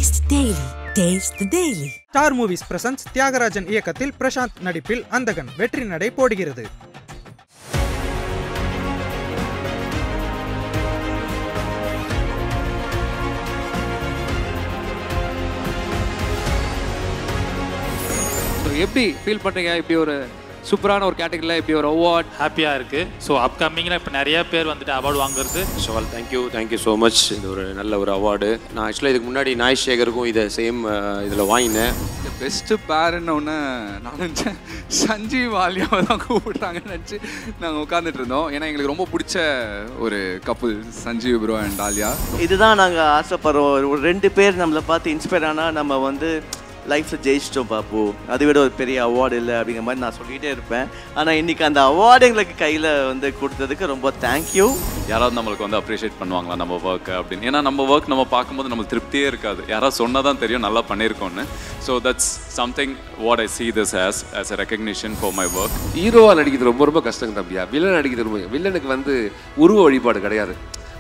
Taste Daily. Taste the Daily. Star Movies presents Thiagarajan இயக்கத்தில் பிரசாந்த் நடிப்பில் அந்தகன் வெற்றி நடை போடுகிறது. எப்படி ஃபீல் பண்ணுறீங்க? இப்படி ஒரு சூப்பரான ஒரு கேட்டகரியில் இப்படி ஒரு அவார்ட் ஹாப்பியாக இருக்குது. ஸோ அப்கமிங்கில் இப்போ நிறைய பேர் வந்துட்டு அவார்டு வாங்குறது. So thank you so much. இது ஒரு நல்ல ஒரு அவார்டு. நான் ஆக்சுவலாக இதுக்கு முன்னாடி நாய் சேகருக்கும் இதை சேம் இதில் வாங்கினேன். பெஸ்ட்டு பேருன்னு ஒன்று நான் நினச்சேன் சஞ்சீவ் ஆலியாவை தான் கூப்பிட்றாங்கன்னு நினச்சி நாங்கள் உட்காந்துட்டு இருந்தோம். ஏன்னா எங்களுக்கு ரொம்ப பிடிச்ச ஒரு couple Sanjeev bro and Alia. இதுதான் நாங்கள் ஆசைப்படுறோம். ஒரு 2 பேர் நம்மளை பார்த்து இன்ஸ்பயர் ஆனால் நம்ம வந்து லைஃப்பில் ஜெயிச்சிட்டோம் பாப்பு, அதை விட ஒரு பெரிய அவார்டு இல்லை அப்படிங்கிற மாதிரி நான் சொல்லிகிட்டே இருப்பேன். ஆனால் இன்றைக்கி அந்த அவார்டு எங்களுக்கு கையில் வந்து கொடுத்ததுக்கு ரொம்ப தேங்க்யூ. யாராவது நம்மளுக்கு வந்து அப்ரிஷியேட் பண்ணுவாங்களா நம்ம ஒர்க்கு அப்படின்னு. ஏன்னா நம்ம ஒர்க் நம்ம பார்க்கும்போது நம்மளுக்கு திருப்தியே இருக்காது. யாராவது சொன்னால் தான் தெரியும் நல்லா பண்ணியிருக்கோன்னு. So that's something what I see this as a recognition for my work. ஹீரோவாக நடிக்கிறது ரொம்ப ரொம்ப கஷ்டங்க தம்பியா. வில்லன் நடிக்கிறது ரொம்ப, வில்லனுக்கு வந்து உருவ வழிபாடு கிடையாது.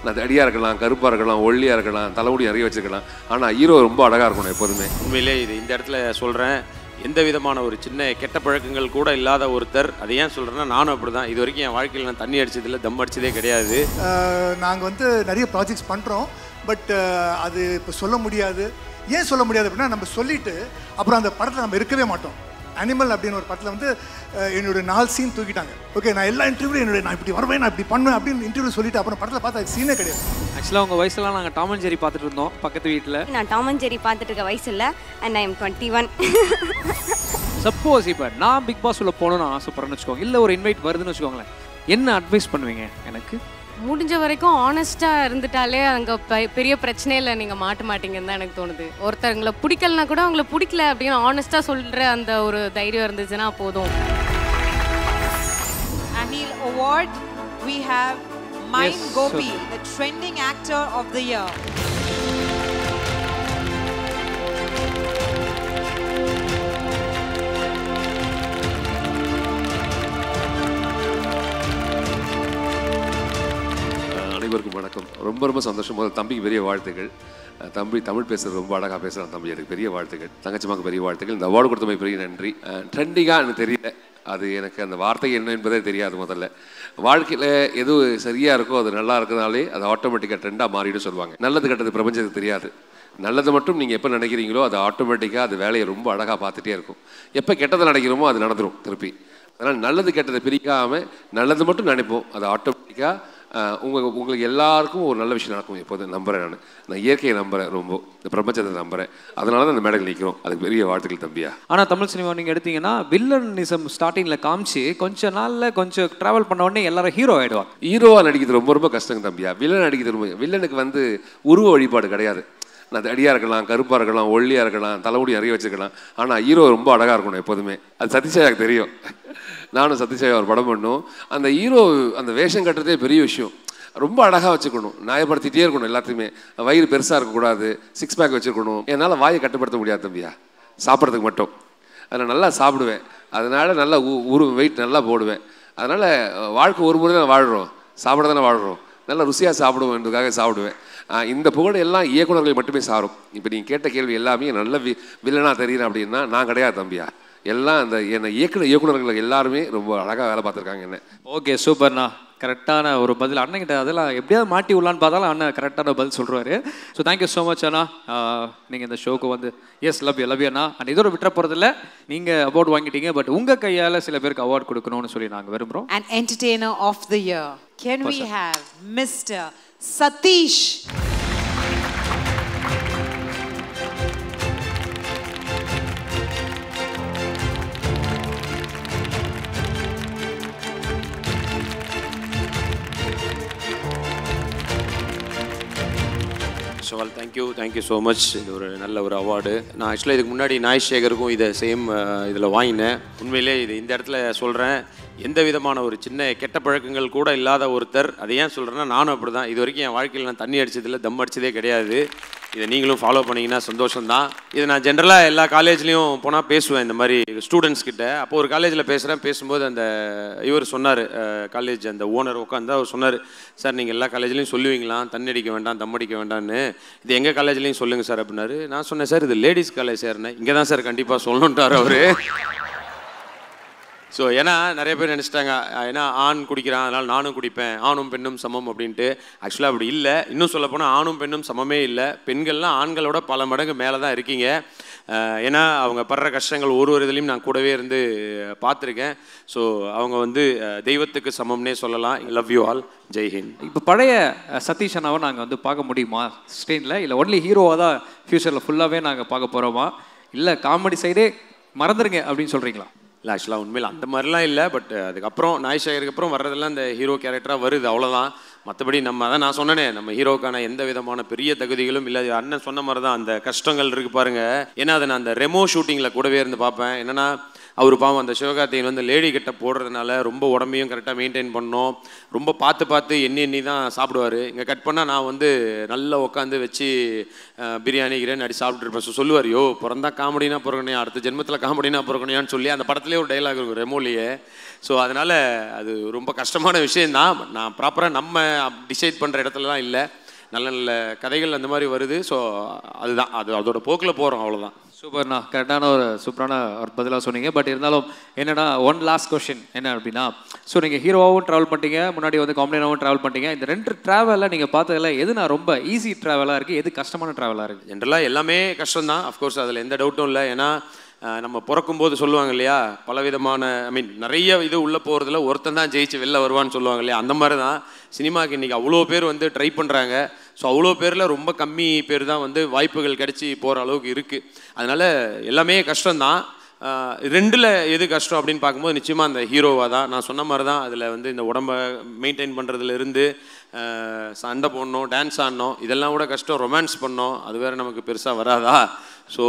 நான் அடியாக இருக்கலாம், கருப்பாக இருக்கலாம், ஒல்லியாக இருக்கலாம், தலைமுடி நிறைய வச்சுருக்கலாம். ஆனால் ஹீரோ ரொம்ப அழகாக இருக்கணும் எப்போதுமே. உண்மையிலே இது இந்த இடத்துல சொல்கிறேன், எந்த விதமான ஒரு சின்ன கெட்ட பழக்கங்கள் கூட இல்லாத ஒருத்தர். அதை ஏன் சொல்கிறேன்னா, நானும் அப்படி தான். இது வரைக்கும் என் வாழ்க்கையில் நான் தண்ணி அடிச்சதில்லை, தம் அடிச்சதே கிடையாது. நாங்கள் வந்து நிறைய ப்ராஜெக்ட்ஸ் பண்ணுறோம். பட் அது இப்போ சொல்ல முடியாது. ஏன் சொல்ல முடியாது அப்படின்னா, நம்ம சொல்லிவிட்டு அப்புறம் அந்த படத்தில் நம்ம இருக்கவே மாட்டோம். அனிமல் அப்படின்னு ஒரு படத்தில் வந்து என்னோட 4 சீன் தூக்கிட்டாங்க. ஓகே, நான் எல்லா இன்டர்வியூலையும் நான் இப்படி வருவேன், நான் இப்படி பண்ணுவேன் அப்படின்னு இன்டர்வியூ சொல்லிட்டு அப்புறம் படத்தில் பார்த்தா அது சீனே கிடையாது. ஆக்சுவலாக உங்கள் வயசுலாம் நாங்கள் டாம் அண்ட் ஜெர்ரி பார்த்துட்டு இருந்தோம் பக்கத்து வீட்டில். நான் டாம் அண்ட் ஜெர்ரி பார்த்துட்டு இருக்க வயசு இல்லை, அண்ட் ஐ எம் 21. சப்போஸ் இப்போ நான் பிக் பாஸ் உள்ள போகணும்னு ஆசைப்படுறேன்னு வச்சுக்கோங்க, இல்லை ஒரு இன்வைட் வருதுன்னு வச்சுக்கோங்களேன், என்ன அட்வைஸ் பண்ணுவீங்க எனக்கு? முடிஞ்ச வரைக்கும் ஆனஸ்ட்டாக இருந்துட்டாலே அங்கே பெரிய பிரச்சனை இல்லை, நீங்கள் மாட்ட மாட்டீங்கன்னு தான் எனக்கு தோணுது. ஒருத்தவங்களை பிடிக்கலனா கூட அவங்கள பிடிக்கல அப்படின்னு ஆனஸ்ட்டாக சொல்கிற அந்த ஒரு தைரியம் இருந்துச்சுன்னா போதும். Anil Award, we have Mind Gopi, the trending actor of the year. அனைவருக்கும் வணக்கம். ரொம்ப ரொம்ப சந்தோஷம். முதல் தம்பிக்கு பெரிய வாழ்த்துக்கள். தம்பி தமிழ் பேசுகிறது ரொம்ப அழகாக பேசுகிறான் தம்பி, எனக்கு பெரிய வாழ்த்துக்கள். தங்கச்சிமாக்கு பெரிய வாழ்த்துக்கள். இந்த அவார்டு கொடுத்தமை பெரிய நன்றி. ட்ரெண்டிங்காக எனக்கு தெரியல, அது எனக்கு அந்த வார்த்தை என்ன என்பதே தெரியாது. முதல்ல வாழ்க்கையில் எது சரியாக இருக்கோ அது நல்லா இருக்கிறதுனாலே அது ஆட்டோமேட்டிக்காக ட்ரெண்டாக மாறிடும் சொல்லுவாங்க. நல்லது கெட்டது பிரபஞ்சத்துக்கு தெரியாது. நல்லது மட்டும் நீங்கள் எப்போ நினைக்கிறீங்களோ அது ஆட்டோமேட்டிக்காக அது வேலையை ரொம்ப அழகாக பார்த்துட்டே இருக்கும். எப்போ கெட்டதை நினைக்கிறோமோ அது நடந்துடும் திருப்பி. அதனால் நல்லது கெட்டதை பிரிக்காமல் நல்லது மட்டும் நினைப்போம், அது ஆட்டோமேட்டிக்காக உங்களுக்கு எல்லாருக்கும் ஒரு நல்ல விஷயம் நடக்கும். எப்போது நம்புகிறேன், நான் இயற்கையை நம்புகிறேன், ரொம்ப இந்த பிரபஞ்சத்தை நம்புகிறேன். அதனால தான் அந்த மேடையில் நிற்கிறோம். அதுக்கு பெரிய வாழ்த்துக்கள் தம்பியா. ஆனால் தமிழ் சினிமா நீங்கள் எடுத்தீங்கன்னா வில்லனிசம் ஸ்டார்டிங்கில் காமிச்சு கொஞ்ச நாளில் கொஞ்சம் ட்ராவல் பண்ண உடனே எல்லாரும் ஹீரோ ஆகிடுவாங்க. ஹீரோவாக நடிக்கிறது ரொம்ப ரொம்ப கஷ்டங்க தம்பியா. வில்லன் நடிக்கிறது ரொம்ப, வில்லனுக்கு வந்து உருவ வழிபாடு கிடையாது. நான் அடியாக இருக்கலாம், கருப்பாக இருக்கலாம், ஒல்லியாக இருக்கலாம், தலைமுடி நிறைய வச்சுருக்கலாம். ஆனால் ஹீரோ ரொம்ப அழகாக இருக்கணும் எப்போதுமே. அது சத்யசாயாக்கு தெரியும். நானும் சத்யசாயா ஒரு படம் பண்ணோம். அந்த ஹீரோ அந்த வேஷம் கட்டுறதே பெரிய விஷயம். ரொம்ப அழகாக வச்சுக்கணும், நியாயப்படுத்திகிட்டே இருக்கணும் எல்லாத்தையுமே. வயிறு பெருசாக இருக்கக்கூடாது, 6 பேக் வச்சுருக்கணும். என்னால் வாயை கட்டுப்படுத்த முடியாது தம்பியா, சாப்பிட்றதுக்கு மட்டும். அதில் நல்லா சாப்பிடுவேன், அதனால் நல்லா வெயிட் நல்லா போடுவேன். அதனால் வாழ்க்கை ஒரு முறை தான் வாழ்கிறோம், சாப்பிட தானே வாழ்கிறோம். நல்லா ருசியாக சாப்பிடுவோம் என்றதுக்காக சாப்பிடுவேன். இந்த புகழ் எல்லாம் இயக்குநர்கள் மட்டுமே சாரும். இப்போ நீங்கள் கேட்ட கேள்வி எல்லாமே நல்ல வில்லனாக தெரியுறேன் அப்படின்னா நான் கிடையாது தம்பியா. எல்லாம் அந்த என்னை இயக்குநர்கள் எல்லாருமே ரொம்ப அழகாக வேலை பார்த்துருக்காங்க என்ன. ஓகே, சூப்பர்ண்ணா. கரெக்டான ஒரு பதில் அண்ணன்கிட்ட. அதெல்லாம் எப்படியாவது மாட்டி விடலான்னு பார்த்தாலும் அண்ணன் கரெக்டான பதில் சொல்கிறாரு. ஸோ தேங்க்யூ ஸோ மச் அண்ணா. நீங்கள் இந்த ஷோக்கு வந்து லவ் யூ அண்ணா. அண்ட் இதோட விட்டுற போகிறதில்ல, நீங்கள் அவார்டு வாங்கிட்டீங்க, பட் உங்கள் கையால் சில பேருக்கு அவார்டு கொடுக்கணும்னு சொல்லி நாங்கள் விரும்புகிறோம். An entertainer of the year. Can we have Mr. Satish? So thank you so much. இது ஒரு நல்ல ஒரு அவார்டு. நான் ஆக்சுவலாக இதுக்கு முன்னாடி நாய் சேகருக்கும் இதை சேம் இதில் வாங்கினேன். உண்மையிலே இது இந்த இடத்துல சொல்கிறேன், எந்த விதமான ஒரு சின்ன கெட்ட பழக்கங்கள் கூட இல்லாத ஒருத்தர். அதை ஏன் சொல்கிறேன்னா, நானும் அப்படி தான். இது வரைக்கும் என் வாழ்க்கையில் நான் தண்ணி அடிச்சதில்லை, தம் அடிச்சதே கிடையாது. இதை நீங்களும் ஃபாலோ பண்ணிங்கன்னா சந்தோஷம்தான். இது நான் ஜென்ரலாக எல்லா காலேஜ்லேயும் போனால் பேசுவேன் இந்த மாதிரி ஸ்டூடெண்ட்ஸ் கிட்ட. அப்போ ஒரு காலேஜில் பேசும்போது அந்த இவர் சொன்னார், காலேஜ் அந்த ஓனர் உட்காந்து அவர் சொன்னார், சார் நீங்கள் எல்லா காலேஜ்லேயும் சொல்லுவீங்களா தண்ணி அடிக்க வேண்டாம் தம் அடிக்க வேண்டாம்னு, இது எங்கள் காலேஜ்லேயும் சொல்லுங்கள் சார் அப்படின்னாரு. நான் சொன்னேன், சார் இது லேடிஸ் காலேஜ் சார்னு. இங்கே தான் சார் கண்டிப்பாக சொல்லணுன்ட்டார் அவர். ஸோ ஏன்னா நிறைய பேர் நினச்சிட்டாங்க, ஏன்னா ஆண் குடிக்கிறான் அதனால் நானும் குடிப்பேன், ஆணும் பெண்ணும் சமம் அப்படின்ட்டு. ஆக்சுவலாக அப்படி இல்லை. இன்னும் சொல்லப்போனால் ஆணும் பெண்ணும் சமமே இல்லை. பெண்கள்லாம் ஆண்களோட பல மடங்கு மேலே தான் இருக்கீங்க. ஏன்னா அவங்க படுற கஷ்டங்கள் ஒரு இதுலேயும் நான் கூடவே இருந்து பார்த்துருக்கேன். ஸோ அவங்க வந்து தெய்வத்துக்கு சமம்னே சொல்லலாம். Love you all. ஜெய்ஹிந்த். இப்போ பழைய சதீஷ் அண்ணாவை நாங்கள் வந்து பார்க்க முடியுமா ஸ்க்ரீனில்? இல்லை ஒன்லி ஹீரோவாக தான் ஃப்யூச்சரில் ஃபுல்லாகவே நாங்கள் பார்க்க போகிறோமா? இல்லை காமெடி சைடே மறந்துடுங்க அப்படின்னு சொல்கிறீங்களா? இல்லை ஆக்சுவலாக உண்மையில் அந்த மாதிரிலாம் இல்லை. பட் அதுக்கப்புறம் நாய்ஷாகருக்கு அப்புறம் வர்றதெல்லாம் இந்த ஹீரோ கேரக்டராக வருது, அவ்வளோதான். மற்றபடி நம்ம அதான் நான் சொன்னேனே, நம்ம ஹீரோக்கான எந்த விதமான பெரிய தகுதிகளும் இல்லை. அண்ணன் சொன்ன மாதிரி தான் அந்த கஷ்டங்கள் இருக்குது பாருங்கள். ஏன்னா அதை நான் அந்த ரெமோ ஷூட்டிங்கில் கூடவே இருந்து பார்ப்பேன். என்னென்னா அவர் பாவம் அந்த சிவகார்த்திகேயன் வந்து லேடி கிட்ட போடுறதுனால ரொம்ப உடம்பையும் கரெக்டாக மெயின்டைன் பண்ணோம். ரொம்ப பார்த்து எண்ணி தான் சாப்பிடுவார். இங்கே கட் பண்ணால் நான் வந்து நல்லா உட்காந்து வச்சு பிரியாணி கிரியாணி அடி சாப்பிட்டுருப்பேன். ஸோ சொல்லுவார், யோ பிறந்தா காமெடினா பிறக்கணையா, அடுத்த ஜென்மத்தில் காமெடினா பிறக்கணையான்னு சொல்லி அந்த படத்துலேயே ஒரு டைலாக் இருக்கும் ரெமோலியே. ஸோ அதனால் அது ரொம்ப கஷ்டமான விஷயந்தான். நான் ப்ராப்பராக நம்ம டிசைட் பண்ணுற இடத்துலலாம் இல்லை. நல்ல நல்ல கதைகள் அந்த மாதிரி வருது. ஸோ அதுதான், அதோட போக்கில் போகிறோம், அவ்வளோதான். சூப்பர்ண்ணா, கரெக்டான ஒரு சூப்பரான ஒரு பதிலாக சொன்னீங்க. பட் இருந்தாலும் என்னென்னா ஒன் லாஸ்ட் கொஷின் என்ன அப்படின்னா, ஸோ நீங்கள் ஹீரோவாகவும் ட்ராவல் பண்ணிட்டீங்க, முன்னாடி வந்து காமெடியாகவும் ட்ராவல் பண்ணிட்டீங்க. இந்த 2 ட்ராவலில் நீங்கள் பார்த்ததில் எது நான் ரொம்ப ஈஸி ட்ராவலாக இருக்குது, எது கஷ்டமான ட்ராவலாக இருக்குது? ஜென்ரலாக எல்லாமே கஷ்டம்தான். அஃப்கோர்ஸ் அதில் எந்த டவுட்டும் இல்லை. ஏன்னா நம்ம பிறக்கும்போது சொல்லுவாங்க இல்லையா, பலவிதமான நிறைய இது உள்ளே போகிறதுல ஒருத்தன் தான் ஜெயிச்சு வெளில வருவான்னு சொல்லுவாங்க இல்லையா, அந்த மாதிரி தான் சினிமாவுக்கு இன்றைக்கி அவ்வளோ பேர் வந்து ட்ரை பண்ணுறாங்க. ஸோ அவ்வளோ பேரில் ரொம்ப கம்மி பேர் தான் வந்து வாய்ப்புகள் கிடச்சி போகிற அளவுக்கு இருக்குது. அதனால் எல்லாமே கஷ்டம்தான். 2ல் எது கஷ்டம் அப்படின்னு பார்க்கும்போது நிச்சயமாக அந்த ஹீரோவாக தான். நான் சொன்ன மாதிரி தான் அதில் வந்து இந்த உடம்பை மெயின்டைன் பண்ணுறதுலேருந்து சண்டை போடணும், டான்ஸ் ஆடணும், இதெல்லாம் கூட கஷ்டம். ரொமான்ஸ் பண்ணோம், அது வேறு நமக்கு பெருசாக வராதா. ஸோ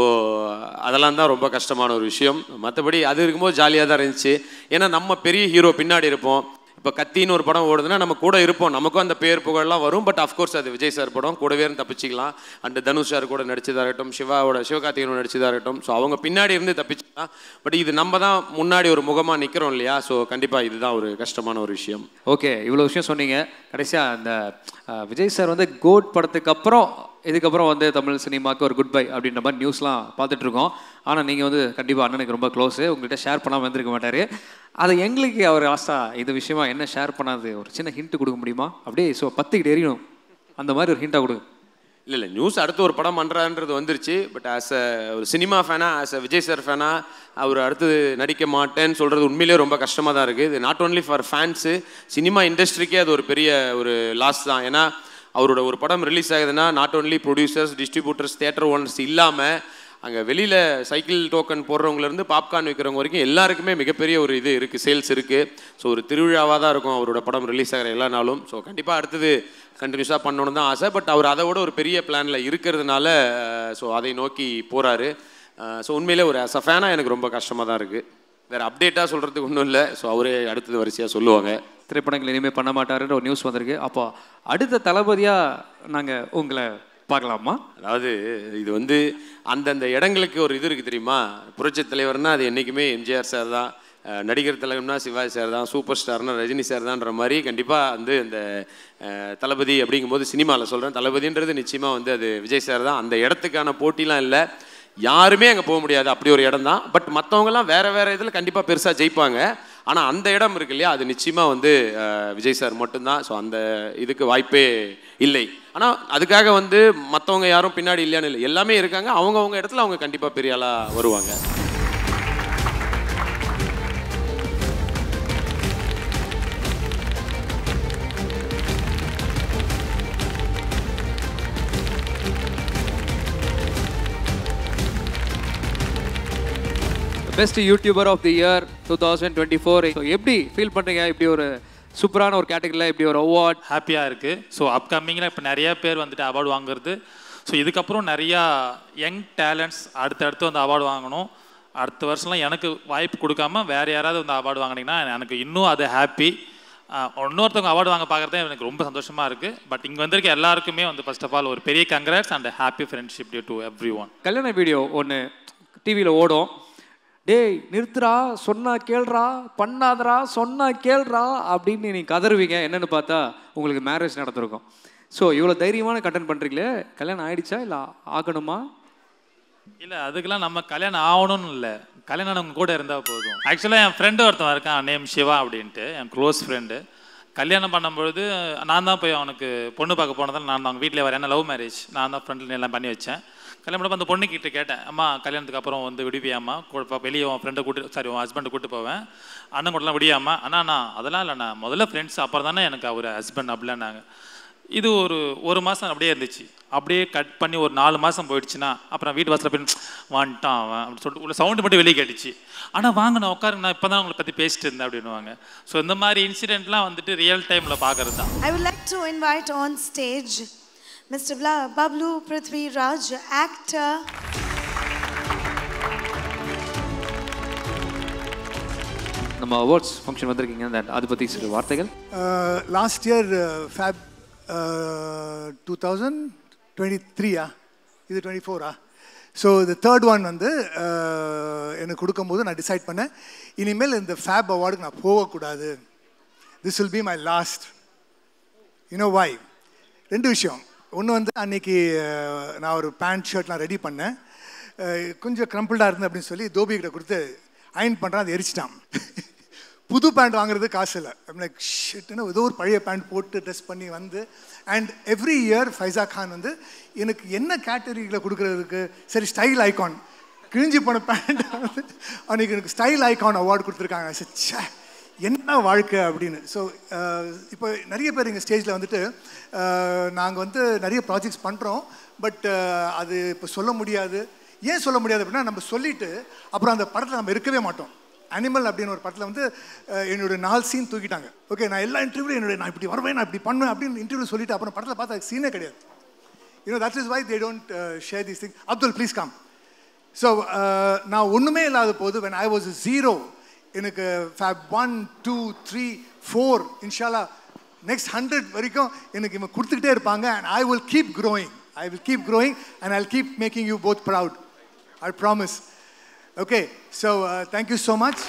அதெல்லாம் தான் ரொம்ப கஷ்டமான ஒரு விஷயம். மற்றபடி அது இருக்கும்போது ஜாலியாக தான் இருந்துச்சு. ஏன்னா நம்ம பெரிய ஹீரோ பின்னாடி இருப்போம். இப்போ கத்தின்னு ஒரு படம் ஓடுதுன்னா நம்ம கூட இருப்போம், நமக்கும் அந்த பேர் புகழெல்லாம் வரும். பட் அஃப்கோர்ஸ் அது விஜய் சார் படம், கூடவே இருந்து தப்பிச்சிக்கலாம். அண்ட் தனுஷ் சார் கூட நடிச்சதாக இருக்கட்டும், சிவகார்த்திகேயன் நடிச்சதாக இருக்கட்டும். ஸோ அவங்க பின்னாடி இருந்து தப்பிச்சிக்கலாம். பட் இது நம்ம தான் முன்னாடி ஒரு முகமாக நிற்கிறோம் இல்லையா. ஸோ கண்டிப்பாக இதுதான் ஒரு கஷ்டமான ஒரு விஷயம். ஓகே, இவ்வளோ விஷயம் சொன்னீங்க. கடைசியாக அந்த விஜய் சார் வந்து கோட் படத்துக்கு அப்புறம் இதுக்கப்புறம் வந்து தமிழ் சினிமாவுக்கு ஒரு குட் பை அப்படின்ற மாதிரி நியூஸ்லாம் பார்த்துட்ருக்கோம். ஆனால் நீங்கள் வந்து கண்டிப்பாக அண்ணனுக்கு ரொம்ப க்ளோஸு, உங்கள்கிட்ட ஷேர் பண்ணாமல் வந்திருக்க மாட்டார். அதை எங்களுக்கு அவர் லாஸ்ட்டாக இது விஷயமா என்ன ஷேர் பண்ணாது ஒரு சின்ன ஹிண்ட்டு கொடுக்க முடியுமா? அப்படியே ஸோ 10 எரியணும் அந்த மாதிரி ஒரு ஹிண்ட்டாக கொடுங்க. இல்லை நியூஸ் அடுத்து ஒரு படம் பண்ணுறான்றது வந்துருச்சு. பட் ஆஸ் அ ஒரு சினிமா ஃபேனாக, ஆஸ் அ விஜய் சார் ஃபேனாக அவர் அடுத்தது நடிக்க மாட்டேன்னு சொல்கிறது உண்மையிலே ரொம்ப கஷ்டமாக தான் இருக்குது. இது not only for fans, cinema இண்டஸ்ட்ரிக்கே அது ஒரு பெரிய ஒரு லாஸ் தான். ஏன்னா அவரோட ஒரு படம் ரிலீஸ் ஆகுதுன்னா not only producers, distributors, theatre owners இல்லாமல் அங்கே வெளியில் சைக்கிள் டோக்கன் போடுறவங்கலேருந்து பாப்கார்ன் விற்கிறவங்க வரைக்கும் எல்லாருக்குமே மிகப்பெரிய ஒரு இது இருக்குது, சேல்ஸ் இருக்குது. ஸோ ஒரு திருவிழாவாக தான் இருக்கும் அவரோட படம் ரிலீஸ் ஆகிற எல்லா நாளும். ஸோ கண்டிப்பாக அடுத்தது கண்டினியூஸாக பண்ணணுன்னு தான் ஆசை. பட் அவர் அதை விட ஒரு பெரிய பிளானில் இருக்கிறதுனால ஸோ அதை நோக்கி போகிறாரு. ஸோ உண்மையிலே ஒரு ஆஸ் அ ஃபேனாக எனக்கு ரொம்ப கஷ்டமாக தான் இருக்குது. வேறு அப்டேட்டாக சொல்கிறதுக்கு ஒன்றும் இல்லை. ஸோ அவரே அடுத்தது வரிசையாக சொல்லுவாங்க. திரைப்படங்கள் இனிமேல் பண்ண மாட்டாருன்ற ஒரு நியூஸ் வந்திருக்கு. அப்போ அடுத்த தளபதியாக நாங்கள் உங்களை பார்க்கலாமா? அதாவது இது வந்து அந்தந்த இடங்களுக்கு ஒரு இது இருக்குது தெரியுமா. புரட்சி தலைவர்னா அது என்றைக்குமே எம்ஜிஆர் சார் தான், நடிகர் தலைவர்னா சிவாஜி சார் தான், சூப்பர் ஸ்டார்னா ரஜினி சார் தான்ன்ற மாதிரி கண்டிப்பாக வந்து இந்த தளபதி அப்படிங்கும்போது சினிமாவில் சொல்கிறேன், தளபதின்றது நிச்சயமாக வந்து அது விஜய் சார் தான். அந்த இடத்துக்கான போட்டிலாம் இல்லை, யாருமே அங்கே போக முடியாது, அப்படி ஒரு இடம் தான். பட் மற்றவங்கலாம் வேறு இதில் கண்டிப்பாக பெருசாக ஜெயிப்பாங்க. ஆனால் அந்த இடம் இருக்கு இல்லையா, அது நிச்சயமாக வந்து விஜய் சார் மட்டும்தான். ஸோ அந்த இதுக்கு வாய்ப்பே இல்லை. ஆனால் அதுக்காக வந்து மற்றவங்க யாரும் பின்னாடி இல்லையான்னு இல்லை, எல்லாமே இருக்காங்க. அவங்கவுங்க இடத்துல அவங்க கண்டிப்பாக பெரிய ஆளாக வருவாங்க. Best YouTuber of the year 2024 so எப்படி ஃபீல் பண்ணுறீங்க? இப்படி ஒரு சூப்பரான ஒரு கேட்டகரியில் இப்படி ஒரு அவார்ட் ஹாப்பியாக இருக்குது. ஸோ அப்கமிங்கில் இப்போ நிறையா பேர் வந்துட்டு அவார்டு வாங்குறது. ஸோ இதுக்கப்புறம் நிறையா யங் டேலண்ட்ஸ் அடுத்தடுத்து வந்து அவார்டு வாங்கணும். அடுத்த வருஷம்லாம் எனக்கு வாய்ப்பு கொடுக்காம வேறு யாராவது வந்து அவார்டு வாங்கினீங்கன்னா எனக்கு இன்னும் அது ஹாப்பி. இன்னொருத்தவங்க அவார்டு வாங்க பார்க்குறதே எனக்கு ரொம்ப சந்தோஷமாக இருக்குது. பட் இங்கே வந்திருக்க எல்லாருக்குமே வந்து ஃபர்ஸ்ட் ஆஃப் ஆல் ஒரு பெரிய congrats and happy friendship day to every one. கல்யாண வீடியோ ஒன்று டிவியில் ஓடும். டேய் நிறுத்துறா, சொன்னா கேள்றா, பண்ணாதரா, சொன்னா கேள்றா அப்படின்னு நீங்கள் கதறுவீங்க. என்னென்னு பார்த்தா உங்களுக்கு மேரேஜ் நடந்திருக்கும். ஸோ இவ்வளோ தைரியமான கண்டென்ட் பண்ணுறீங்களே, கல்யாணம் ஆகிடுச்சா இல்லை ஆகணுமா? இல்லை, அதுக்கெல்லாம் நம்ம கல்யாணம் ஆகணும்னு இல்லை, கல்யாணம் ஆனவங்க கூட இருந்தால் போதும். ஆக்சுவலாக என் ஃப்ரெண்டு ஒருத்தன் இருக்கான், நேம் சிவா அப்படின்ட்டு, என் க்ளோஸ் ஃப்ரெண்டு. கல்யாணம் பண்ணும்பொழுது நான் தான் போய் அவனுக்கு பொண்ணு பார்க்க போனதால் நான் அவங்க வீட்டில் வரேன். லவ் மேரேஜ், நான் தான் ஃப்ரெண்டில் எல்லாம் பண்ணி வச்சேன். கல்யாணம் பண்ணப்போ அந்த பொண்ணுக்கிட்ட கேட்டேன், அம்மா கல்யாணத்துக்கு அப்புறம் வந்து விடுவியாம்மா, வெளியே உன் ஃப்ரெண்டை உன் ஹஸ்பண்டை கூட்டு போவேன், அண்ணன் கூடலாம் விடியாம்மா. அண்ணா அதெல்லாம் இல்லைண்ணா, முதல்ல ஃப்ரெண்ட்ஸ், அப்புறம் தானே எனக்கு அவர் ஹஸ்பண்ட் அப்படின்னாங்க. இது ஒரு மாதம் அப்படியே இருந்துச்சு. அப்படியே கட் பண்ணி ஒரு 4 மாதம் போயிடுச்சுன்னா அப்புறம் வீட்டு வாசலில் போய் வந்துட்டான் அவன் அப்படின்னு சொல்லிட்டு உள்ள சவுண்டு மட்டும் வெளியே கேட்டுச்சு. ஆனால் வாங்க நான் உட்காருங்க, நான் இப்போ தான் உங்களை பற்றி பேசிட்டு இருந்தேன் அப்படின்னுவாங்க. ஸோ இந்த மாதிரி இன்சிடென்ட்லாம் வந்துட்டு ரியல் டைமில் பார்க்கறது தான். I would like to invite on stage Mr. Bablu Prithviraj, actor. நம்ம அவார்ட்ஸ் ஃபங்க்ஷன் வந்திருக்கீங்க, அதை பற்றி சில வார்த்தைகள். லாஸ்ட் இயர் ஃபேப் 2023 இது 24 ஸோ இந்த தேர்ட் ஒன் வந்து எனக்கு கொடுக்கும்போது நான் டிசைட் பண்ணேன், இனிமேல் இந்த ஃபேப் அவார்டுக்கு நான் போகக்கூடாது. This will be my last. You know why? 2 விஷயம். ஒன்று வந்து அன்றைக்கி நான் ஒரு பேண்ட் ஷர்ட்லாம் ரெடி பண்ணேன், கொஞ்சம் க்ரம்பிள்டாக இருந்தேன் அப்படின்னு சொல்லி தோபிகிட்ட கொடுத்து அயன் பண்ணுறேன், அதை எரிச்சிட்டான். புது பேண்ட் வாங்குறது காசு இல்லை. லைக் ஷிட்னு ஏதோ ஒரு பழைய பேண்ட் போட்டு ட்ரெஸ் பண்ணி வந்து, and every year Faiza Khan வந்து எனக்கு என்ன கேட்டகரியில் கொடுக்குறதுக்கு, சரி ஸ்டைல் ஐகான், கிழிஞ்சி போன பேண்ட் வந்து அன்றைக்கி எனக்கு ஸ்டைல் ஐகான் அவார்டு கொடுத்துருக்காங்க. சே என்ன வாழ்க்கை அப்படின்னு. ஸோ இப்போ நிறைய பேர் எங்கள் ஸ்டேஜில் வந்துட்டு நாங்கள் வந்து நிறைய ப்ராஜெக்ட்ஸ் பண்ணுறோம், பட் அது இப்போ சொல்ல முடியாது. ஏன் சொல்ல முடியாது அப்படின்னா, நம்ம சொல்லிவிட்டு அப்புறம் அந்த படத்தில் நம்ம இருக்கவே மாட்டோம். அனிமல் அப்படின்னு ஒரு படத்தில் வந்து என்னோட 4 சீன் தூக்கிட்டாங்க. ஓகே, நான் எல்லா இன்டர்வியூலையும் நான் இப்படி வருவேன், நான் இப்படி பண்ணுவேன் அப்படின்னு இன்டர்வியூ சொல்லிட்டு அப்புறம் படத்தில் பார்த்தா சீனே கிடையாது. That is why they don't share these thing. Abdul please come. So நான் ஒன்றுமே இல்லாத போது when I was 0, எனக்கு ஃபேப் 1, 2, 3, 4 இன்ஷால்லா நெக்ஸ்ட் 100 வரைக்கும் எனக்கு இவங்க கொடுத்துக்கிட்டே இருப்பாங்க. And I will keep growing and I'll keep making you both proud. I promise. Okay, so thank you so much.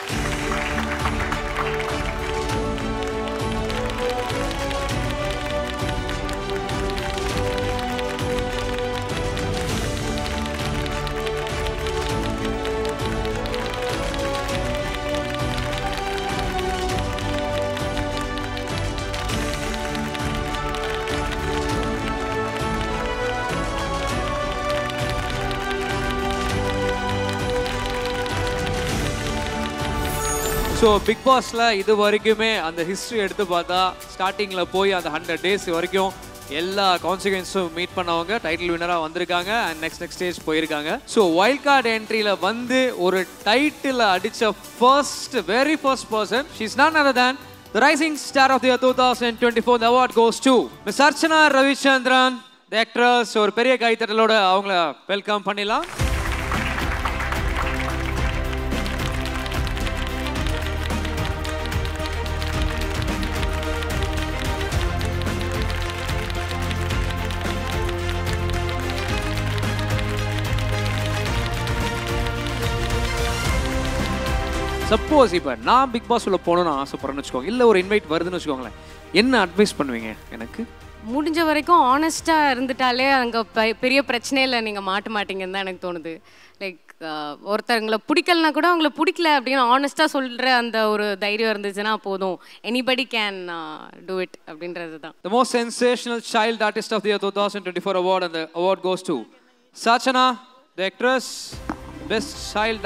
So big பாஸில் இது வரைக்குமே அந்த ஹிஸ்ட்ரி எடுத்து பார்த்தா ஸ்டார்டிங்கில் போய் அந்த 100 days வரைக்கும் எல்லா கான்சிக்வன்ஸும் மீட் பண்ணவங்க டைட்டில் வினராக வந்திருக்காங்க அண்ட் நெக்ஸ்ட் ஸ்டேஜ் போயிருக்காங்க. ஸோ வைல்ட் கார்டு என்ட்ரியில் வந்து ஒரு டைட்டில் அடித்த very first person, she is none other than the rising star of the year 2024. The award goes to Miss Archana Ravichandran, the actress. ஒரு பெரிய கைத்தட்டலோட அவங்கள welcome பண்ணிடலாம். Suppose இப்போ நான் பிக் பாஸ் உள்ள போகணும்னு ஆசைப்படுறேன்னு வச்சுக்கோங்க, இல்லை ஒரு இன்வைட் வருதுன்னு வச்சுக்கோங்களேன், என்ன அட்வைஸ் பண்ணுவீங்க எனக்கு? முடிஞ்ச வரைக்கும் ஆனஸ்ட்டாக இருந்துட்டாலே அங்கே பெரிய பிரச்சனையில் நீங்கள் மாட்ட மாட்டீங்கன்னு தான் எனக்கு தோணுது. லைக் ஒருத்தவங்களை பிடிக்கலனா கூட அவங்கள பிடிக்கல அப்படின்னு ஆனஸ்ட்டாக சொல்கிற அந்த ஒரு தைரியம் இருந்துச்சுன்னா போதும். எனிபடி கேன் டூ இட் அப்படின்றது தான். The most sensational child artist of the year 2024 award, and the award goes to Sachana, the actress, best child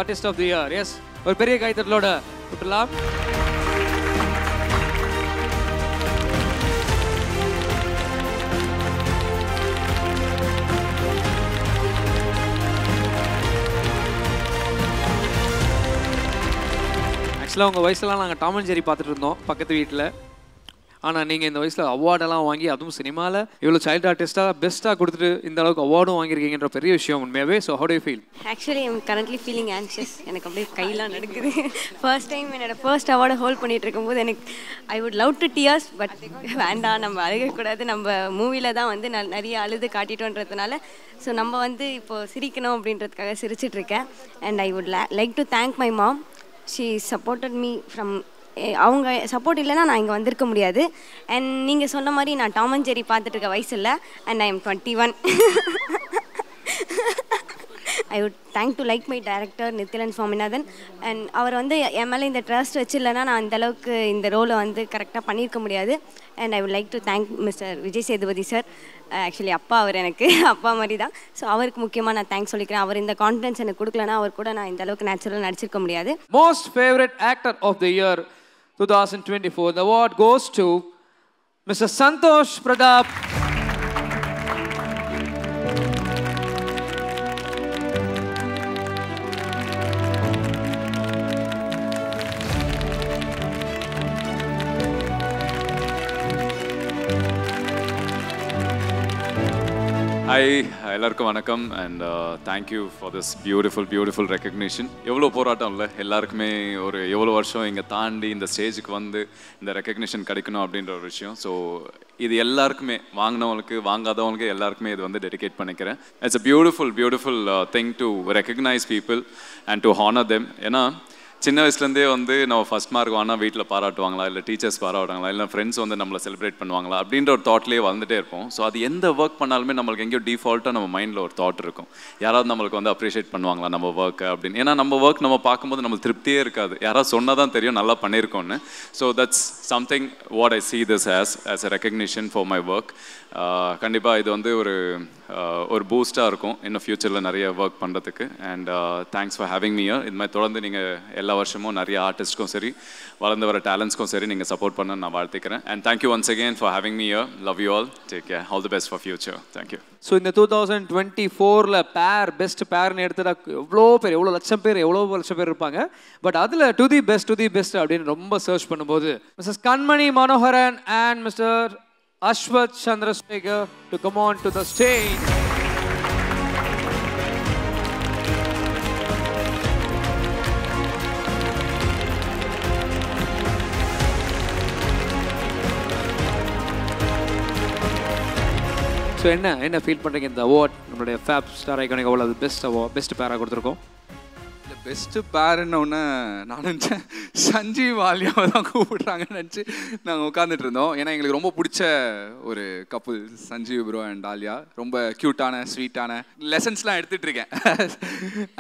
artist of the year. Yes, ஒரு பெரிய கைத்தட்டலோட விட்டுலாம். ஆக்சுவலாக உங்கள் வயசுலாம் நாங்கள் டாம் அண்ட் ஜெர்ரி பார்த்துட்டு இருந்தோம் பக்கத்து வீட்டில். ஆனால் நீங்கள் இந்த வயசில் அவார்டெல்லாம் வாங்கி அதுவும் சினிமாவில் இவ்வளோ சைல்டு ஆர்டிஸ்ட்டாக பெஸ்ட்டாக கொடுத்துட்டு இந்த அளவுக்கு அவார்டும் வாங்கியிருக்கீங்கன்ற பெரிய விஷயம் உண்மையாகவே. So how do you feel? Actually I'm currently feeling anxious. எனக்கு அப்படியே கையெல்லாம் நடக்குது. ஃபர்ஸ்ட் டைம் என்னோட ஃபர்ஸ்ட் அவார்டை ஹோல்ட் பண்ணிட்டு இருக்கும்போது எனக்கு I would love to tears, but வேண்டாம், நம்ம அழுகக்கூடாது. நம்ம மூவியில் தான் வந்து நிறைய அழுது காட்டிட்டோன்றதுனால ஸோ நம்ம வந்து இப்போது சிரிக்கணும் அப்படின்றதுக்காக சிரிச்சிட்ருக்கேன். And I would like to thank my mom. She supported me from, அவங்க சப்போர்ட் இல்லைன்னா நான் இங்கே வந்திருக்க முடியாது. அண்ட் நீங்கள் சொன்ன மாதிரி நான் டாம் அண்ட் ஜெர்ரி பார்த்துட்டு இருக்க வயசு இல்லை. And I am 21. I would thank to like my director Nithilan Swaminathan. And அவர் வந்து என் மேலே இந்த ட்ரஸ்ட் வச்சில்லைன்னா நான் இந்தளவுக்கு இந்த ரோலை வந்து கரெக்டாக பண்ணியிருக்க முடியாது. And I would like to thank mister Vijay Sethupathi sir. Actually அப்பா அவர் எனக்கு அப்பா மாதிரி தான். ஸோ அவருக்கு முக்கியமாக நான் தேங்க்ஸ் சொல்லிக்கிறேன். அவர் இந்த கான்ஃபிடன்ஸ் எனக்கு கொடுக்கலன்னா அவர் கூட நான் இந்த அளவுக்கு நேச்சுரலாக நடிச்சிருக்க முடியாது. Most favourite actor of the year 2024. The award goes to Mr. Santosh Pradap. Hi, எல்லாருக்கும் வணக்கம் and thank you for this beautiful recognition. எவ்வளோ போராட்டம் இல்லை எல்லாருக்குமே, ஒரு எவ்வளோ வருஷம் இங்கே தாண்டி இந்த ஸ்டேஜுக்கு வந்து இந்த ரெக்கக்னிஷன் கிடைக்கணும் அப்படின்ற ஒரு விஷயம். ஸோ இது எல்லாருக்குமே, வாங்கினவங்களுக்கு வாங்காதவங்களுக்கு எல்லாருக்குமே இது வந்து டெடிகேட் பண்ணிக்கிறேன். It's a beautiful thing to recognise people and to honour them. ஏன்னா சின்ன வயசுலேருந்தே வந்து நம்ம ஃபஸ்ட் மார்க் வாங்கினா வீட்டில் பாராட்டுவாங்களா, இல்லை டீச்சர்ஸ் பாராட்டுவாங்களா, இல்லை ஃப்ரெண்ட்ஸ் வந்து நம்மளை செலிப்ரேட் பண்ணுவாங்களா அப்படின்ற ஒரு தாட்லேயே வந்துட்டே இருப்போம். ஸோ அது எந்த ஒர்க் பண்ணாலுமே நம்மளுக்கு எங்கேயோ டிஃபால்ட்டாக நம்ம மைண்டில் ஒரு தாட் இருக்கும், யாராவது நம்மளுக்கு வந்து அப்ரிஷியேட் பண்ணுவாங்களா நம்ம ஒர்க்கை அப்படின்னு. ஏன்னா நம்ம ஒர்க் நம்ம பார்க்கும்போது நம்மளுக்கு திருப்தியே இருக்காது, யாராவது சொன்னால் தான் தெரியும் நல்லா பண்ணியிருக்கோன்னு. So that's something what I see this as a recognition for my work. கண்டிப்பாக இது வந்து ஒரு பூஸ்டாக இருக்கும் இன்னும் ஃப்யூச்சரில் நிறைய ஒர்க் பண்ணுறதுக்கு. And thanks for having me here. இது மாதிரி தொடர்ந்து நீங்கள் எல்லா வருஷமும் நிறைய ஆர்டிஸ்ட்க்கும் சரி, வளர்ந்து வர டேலண்ட்ஸ்க்கும் சரி நீங்கள் சப்போர்ட் பண்ண நான் வாழ்த்துக்கிறேன். And thank you once again for having me here. Love you all. Take care. All the best for future. Thank you. So இந்த 2024 பெஸ்ட் பேர்னு எடுத்துட்டா எவ்வளோ லட்சம் பேர் இருப்பாங்க. பட் அதில் டு தி பெஸ்ட் அப்படின்னு ரொம்ப சர்ச் பண்ணும்போது Mrs Kanmani Manoharan and mister Ashwath Chandrasekhar to come on to the stage. So என்ன ஃபீல் பண்ணுறீங்க இந்த அவார்ட்? நம்மளுடைய ஃபேப் ஸ்டார் ஐகானிக் அவார்டு பெஸ்ட் பேராக கொடுத்துருக்கோம். பெஸ்ட்டு பேருன்னொன்னே நான் நினச்சேன் சஞ்சீவ் ஆலியாவை தான் கூப்பிடுறாங்கன்னு நினச்சி நாங்கள் உட்காந்துட்டு இருந்தோம். ஏன்னா எங்களுக்கு ரொம்ப பிடிச்ச ஒரு couple Sanjeev bro and Alia. ரொம்ப க்யூட்டான ஸ்வீட்டான லெசன்ஸ்லாம் எடுத்துகிட்டு இருக்கேன்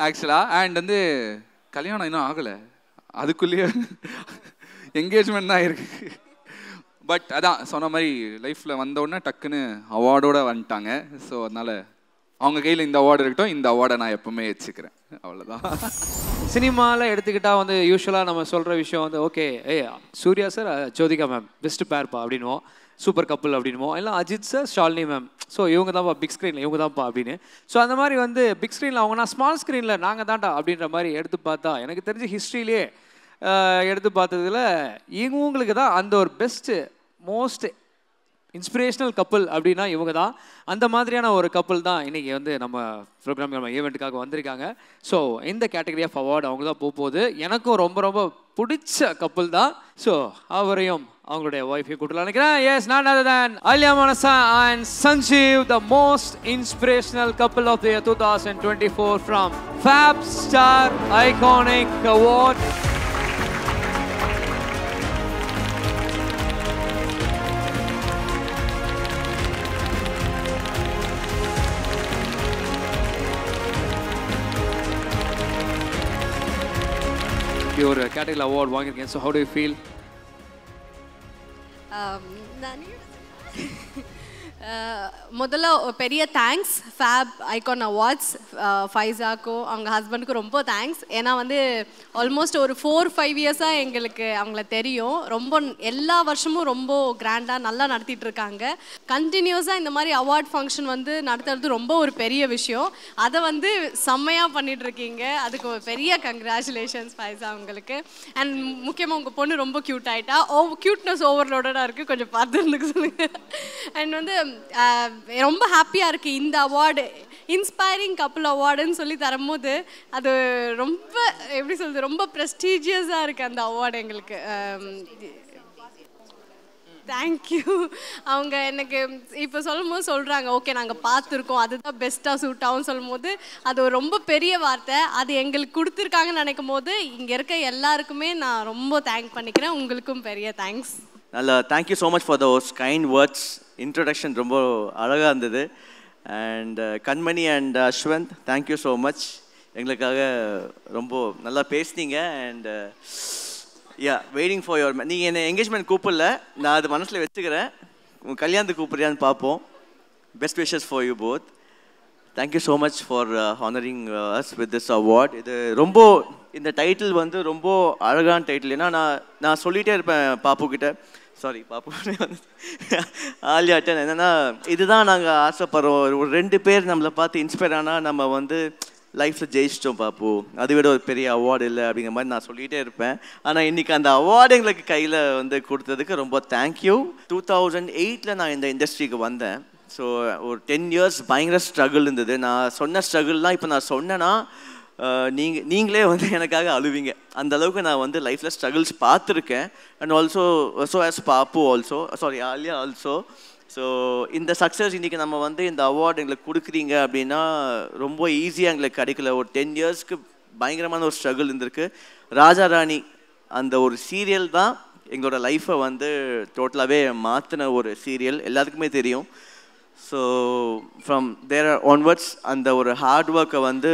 ஆக்சுவலாக. அண்ட் வந்து கல்யாணம் இன்னும் ஆகலை, அதுக்குள்ளேயே என்கேஜ்மெண்ட் தான் இருக்குது. பட் அதான் சொன்ன மாதிரி லைஃப்பில் வந்தோடனே டக்குன்னு அவார்டோடு வந்துட்டாங்க. ஸோ அதனால் அவங்க கையில் இந்த அவார்டு இருக்கட்டும், இந்த அவார்டை நான் எப்பவுமே வச்சுக்கிறேன். அவ்வளோதான். சினிமாவில் எடுத்துக்கிட்டால் வந்து யூஸ்வலாக நம்ம சொல்கிற விஷயம் வந்து okay Suriya sir Jyothika ma'am best பேர்ப்பா அப்படின்வோம், சூப்பர் கப்புள் அப்படின்வோம், இல்லை Ajith sir Shalini ma'am so இவங்க தான்ப்பா பிக் ஸ்க்ரீனில் இவங்க தான்ப்பா அப்படின்னு. ஸோ அந்த மாதிரி வந்து பிக் ஸ்க்ரீனில் அவங்கன்னா ஸ்மால் ஸ்க்ரீனில் நாங்கள் தான்டா அப்படின்ற மாதிரி எடுத்து பார்த்தா எனக்கு தெரிஞ்ச ஹிஸ்ட்ரியிலே எடுத்து பார்த்ததில் இவங்களுக்கு தான் அந்த ஒரு பெஸ்ட்டு மோஸ்ட் இன்ஸ்பிரேஷனல் கப்புள் அப்படின்னா இவங்க தான். அந்த மாதிரியான ஒரு கப்புள் தான் இன்றைக்கி வந்து நம்ம ப்ரோக்ராம் நம்ம ஈவெண்ட்டுக்காக வந்திருக்காங்க. ஸோ இந்த கேட்டகரி ஆஃப் அவார்டு அவங்க தான் போகுது. எனக்கும் ரொம்ப பிடிச்ச கப்புள் தான். ஸோ அவரையும் அவங்களுடைய ஒய்ஃபையும் கூட்டலாம் நினைக்கிறேன். Yes, none other than Alia Manasa and Sanjeev, the most inspirational couple of the year 2024 from Fab Star Iconic Award. ஒரு கேட்டகரியில் அவார்ட் வாங்கியிருக்கேன். So how to you feel? முதல்ல பெரிய தேங்க்ஸ் ஃபேப் ஐகான் அவார்ட்ஸ் ஃபைசாக்கும் அவங்க ஹஸ்பண்டுக்கும் ரொம்ப தேங்க்ஸ். ஏன்னா வந்து ஆல்மோஸ்ட் ஒரு 4-5 இயர்ஸாக எங்களுக்கு அவங்கள தெரியும். ரொம்ப எல்லா வருஷமும் ரொம்ப கிராண்டாக நல்லா நடத்திட்டு இருக்காங்க. கண்டினியூஸாக இந்த மாதிரி அவார்ட் ஃபங்க்ஷன் வந்து நடத்துறது ரொம்ப ஒரு பெரிய விஷயம். அதை வந்து செம்மையாக பண்ணிட்டு இருக்கீங்க. அதுக்கு ஒரு பெரிய கங்க்ராச்சுலேஷன்ஸ் ஃபைசா உங்களுக்கு. அண்ட் முக்கியமாக உங்கள் பொண்ணு ரொம்ப க்யூட் ஆகிட்டா. க்யூட்னஸ் ஓவர்லோடடாக இருக்குது, கொஞ்சம் பார்த்து இருந்துக்க சொல்லுங்கள். அண்ட் வந்து ரொம்ப ஹாப்பியாக இருக்குது இந்த அவார்டு இன்ஸ்பைரிங் கப்புள் அவார்டுன்னு சொல்லி தரும்போது அது ரொம்ப எப்படி சொல்கிறது ரொம்ப ப்ரெஸ்டீஜியஸாக இருக்குது அந்த அவார்டு எங்களுக்கு. தேங்க்யூ. அவங்க எனக்கு இப்போ சொல்லும்போது சொல்கிறாங்க ஓகே நாங்கள் பார்த்துருக்கோம் அதுதான் பெஸ்ட்டாக சூட் ஆகும்னு சொல்லும்போது அது ஒரு ரொம்ப பெரிய வார்த்தை. அது எங்களுக்கு கொடுத்துருக்காங்கன்னு நினைக்கும் போது இங்கே இருக்க எல்லாருக்குமே நான் ரொம்ப தேங்க் பண்ணிக்கிறேன். உங்களுக்கும் பெரிய தேங்க்ஸ். நல்லா thank you so much for those kind words. Introduction ரொம்ப அழகாக இருந்தது. And Kanmani and Ashwanth thank you so much. எங்களுக்காக ரொம்ப நல்லா பேசுனீங்க. அண்ட் வெயிட்டிங் ஃபார் யுவர் நீங்கள் என்னை என்கேஜ்மெண்ட் கூப்பிடல, நான் அது மனசில் வச்சுக்கிறேன். உங்கள் கல்யாணத்துக்கு கூப்பிட்றியான்னு பார்ப்போம். Best wishes for you both. Thank you so much for honouring us with this award. இது ரொம்ப இந்த டைட்டில் வந்து ரொம்ப அழகான டைட்டில். ஏன்னா நான் சொல்லிகிட்டே இருப்பேன் பாப்புக்கிட்ட, சாரி பாப்பு ஆலியாட்டன், என்னென்னா இதுதான் நாங்கள் ஆசைப்படுறோம். ஒரு 2 பேர் நம்மளை பார்த்து இன்ஸ்பயர் ஆனால் நம்ம வந்து லைஃப்பில் ஜெயிச்சிட்டோம் பாப்பு, அதை விட ஒரு பெரிய அவார்டு இல்லை அப்படிங்கிற மாதிரி நான் சொல்லிகிட்டே இருப்பேன். ஆனால் இன்றைக்கி அந்த அவார்டு எங்களுக்கு கையில் வந்து கொடுத்ததுக்கு ரொம்ப தேங்க்யூ. 2008 நான் இந்த இண்டஸ்ட்ரிக்கு வந்தேன். ஸோ ஒரு 10 இயர்ஸ் பயங்கர ஸ்ட்ரகிள் இருந்தது. நான் சொன்ன ஸ்ட்ரகிள்லாம் இப்போ நான் சொன்னேன்னா நீங்களே வந்து எனக்காக அழுவீங்க. அந்த அளவுக்கு நான் வந்து லைஃப்பில் ஸ்ட்ரகிள்ஸ் பார்த்துருக்கேன். And also as Pappu also, sorry Alia also. So இந்த சக்ஸஸ் இன்றைக்கி நம்ம வந்து இந்த அவார்டு எங்களுக்கு கொடுக்குறீங்க அப்படின்னா ரொம்ப ஈஸியாக எங்களுக்கு கிடைக்கல. ஒரு 10 இயர்ஸ்க்கு பயங்கரமான ஒரு ஸ்ட்ரகிள் இருந்திருக்கு. ராஜா ராணி அந்த ஒரு சீரியல் தான் எங்களோட லைஃப்பை வந்து டோட்டலாகவே மாற்றின ஒரு சீரியல், எல்லாத்துக்குமே தெரியும். ஸோ ஃப்ரம் தேர் ஆன்வர்ட்ஸ் அந்த ஒரு ஹார்ட் ஒர்க்கை வந்து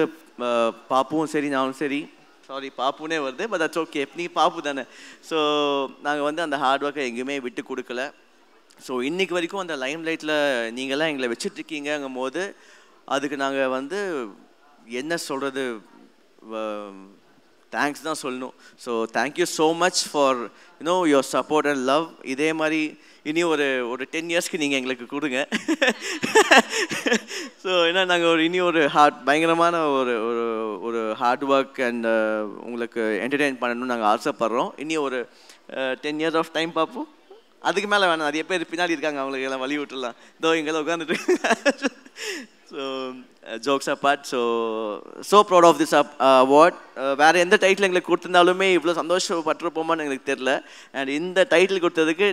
பாப்புவும் சரி நானும் சரி, சாரி பாப்புனே வருது பட் தட்ஸ் ஓகே, நீ பாப்பு தானே. ஸோ நாங்கள் வந்து அந்த ஹார்ட் ஒர்க்கை எங்கேயுமே விட்டு கொடுக்கல. ஸோ இன்றைக்கி வரைக்கும் அந்த லைம் லைட்டில் நீங்கள்லாம் எங்களை வச்சுட்ருக்கீங்கும் போது அதுக்கு நாங்கள் வந்து என்ன சொல்கிறது, தேங்க்ஸ் தான் சொல்லணும். So thank you so much for your support and love. இதே மாதிரி இனி ஒரு 10 இயர்ஸ்க்கு நீங்கள் எங்களுக்கு கொடுங்க. ஸோ ஏன்னா நாங்கள் இனி ஒரு பயங்கரமான ஒரு ஹார்ட் ஒர்க் அண்ட் உங்களுக்கு என்டர்டெயின் பண்ணணும்னு நாங்கள் ஆசைப்பட்றோம். இனி ஒரு 10 இயர்ஸ் ஆஃப் டைம் பார்ப்போம். அதுக்கு மேலே வேணாம், நிறைய பேர் பின்னாடி இருக்காங்க, அவங்களுக்கு எல்லாம் வழி விட்டுடலாம். இதோ இங்கெல்லாம் உட்காந்துட்டு. So jokes apart, so proud of this award. வேறு எந்த டைட்டில் எங்களுக்கு கொடுத்துருந்தாலுமே இவ்வளோ சந்தோஷப்பட்டிருப்போமான்னு எங்களுக்கு தெரில. அண்ட் இந்த டைட்டில் கொடுத்ததுக்கு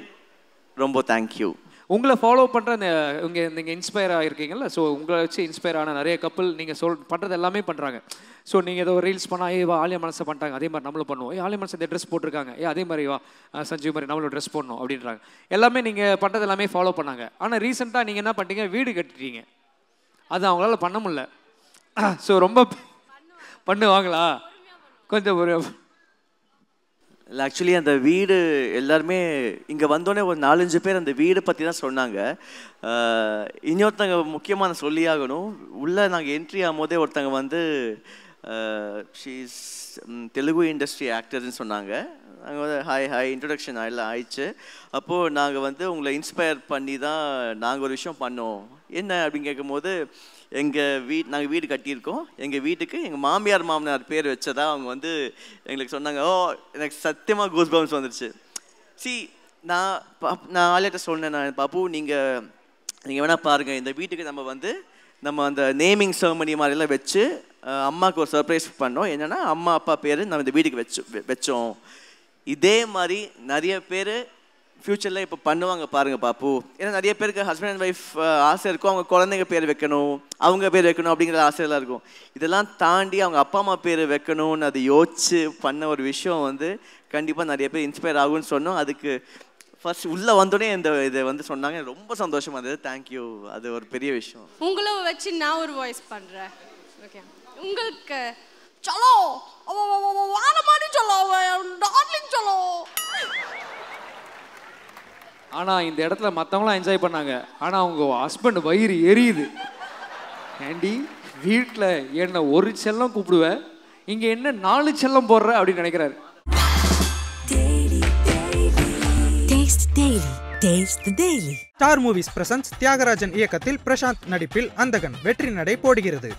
ரொம்ப தேங்க்யூ. உங்களை ஃபாலோ பண்ணுற நீங்கள் இன்ஸ்பயர் ஆகிருக்கீங்கல்ல, ஸோ உங்களை வச்சு இன்ஸ்பயர் ஆன நிறைய கப்பல் நீங்கள் பண்ணுறது எல்லாமே பண்ணுறாங்க. ஸோ நீங்கள் ஏதோ ரீல்ஸ் பண்ணால் வா ஆலியா மனசை பண்ணிட்டாங்க, அதே மாதிரி நம்மளும் பண்ணுவோம். ஆலியா மனசை இந்த ட்ரெஸ் போட்டிருக்காங்க, அதே மாதிரி வா சஞ்சீவ் மாதிரி நம்மளும் ட்ரெஸ் போடணும் அப்படின்றாங்க. எல்லாமே நீங்கள் பண்ணுறது எல்லாமே ஃபாலோ பண்ணாங்க. ஆனால் ரீசெண்டாக நீங்கள் என்ன பண்ணிட்டீங்க, வீடு கட்டிட்டீங்க. அது அவங்களால பண்ண முடியல. ஸோ ரொம்ப பண்ணுவாங்களா கொஞ்சம் ஒரு இல்லை ஆக்சுவலி அந்த வீடு எல்லாருமே இங்கே வந்தோடனே ஒரு 4-5 பேர் அந்த வீடை பற்றி தான் சொன்னாங்க. இன்னொருத்தங்க முக்கியமாக நான் சொல்லி ஆகணும், உள்ளே நாங்கள் என்ட்ரி ஆகும்போதே ஒருத்தங்க வந்து ஷீஸ் தெலுங்கு இண்டஸ்ட்ரி ஆக்டர்ஸ்ன்னு சொன்னாங்க. நாங்கள் வந்து ஹாய் இன்ட்ரொடக்ஷன் எல்லாம் ஆயிடுச்சு. அப்போது நாங்கள் வந்து உங்களை இன்ஸ்பயர் பண்ணி தான் நாங்கள் ஒரு விஷயம் பண்ணோம். என்ன அப்படின்னு கேட்கும்போது நாங்கள் வீடு கட்டியிருக்கோம், எங்கள் வீட்டுக்கு எங்கள் மாமியார் மாமனார் பேர் வச்சதா அவங்க வந்து எங்களுக்கு சொன்னாங்க. எனக்கு சத்தியமாக கூஸ் பம்ப்ஸ் வந்துடுச்சு. நான் ஆலியாட்ட சொன்னேன், நான் பாப்பு நீங்கள் வேணால் பாருங்கள், இந்த வீட்டுக்கு நம்ம அந்த நேமிங் செரமனி மாதிரிலாம் வச்சு அம்மாவுக்கு ஒரு சர்ப்ரைஸ் பண்ணோம். என்னென்னா அம்மா அப்பா பேர் நம்ம இந்த வீட்டுக்கு வச்சோம். இதே மாதிரி நிறைய பேர் ஃப்யூச்சரில் இப்போ பண்ணுவாங்க பாருங்கள் பாப்பு. ஏன்னா நிறைய பேருக்கு ஹஸ்பண்ட் அண்ட் ஒய்ஃப் ஆசை இருக்கும், அவங்க குழந்தைங்க பேர் வைக்கணும், அவங்க பேர் வைக்கணும் அப்படிங்கிற ஆசையெல்லாம் இருக்கும். இதெல்லாம் தாண்டி அவங்க அப்பா அம்மா பேர் வைக்கணும்னு அதை யோசிச்சு பண்ண ஒரு விஷயம் வந்து கண்டிப்பாக நிறைய பேர் இன்ஸ்பயர் ஆகும்னு சொன்னோம். அதுக்கு ஃபர்ஸ்ட் உள்ளே வந்தோடனே இதை வந்து சொன்னாங்க, ரொம்ப சந்தோஷமாக இருந்தது. தேங்க்யூ, அது ஒரு பெரிய விஷயம். உங்களை வச்சு நான் ஒரு வாய்ஸ் பண்ணுறேன். ஓகே, உங்களுக்கு சலோ வான மாதிரி சொல்லோ டார்லிங் சொல்லோ ஆனால் இந்த இடத்துல மற்றவங்களாம் என்ஜாய் பண்ணாங்க. ஆனால் அவங்க ஹஸ்பண்ட் வயிறு எரியுது. ஏண்டி வீட்டில் என்ன ஒரு செல்லம் கூப்பிடுவேன், இங்கே என்ன 4 செல்லம் போடுற அப்படின்னு நினைக்கிறாரு. ஸ்டார் மூவிஸ் பிரசன்ஸ் தியாகராஜன் இயக்கத்தில் பிரசாந்த் நடிப்பில் அந்தகன் வெற்றி நடை போடுகிறது.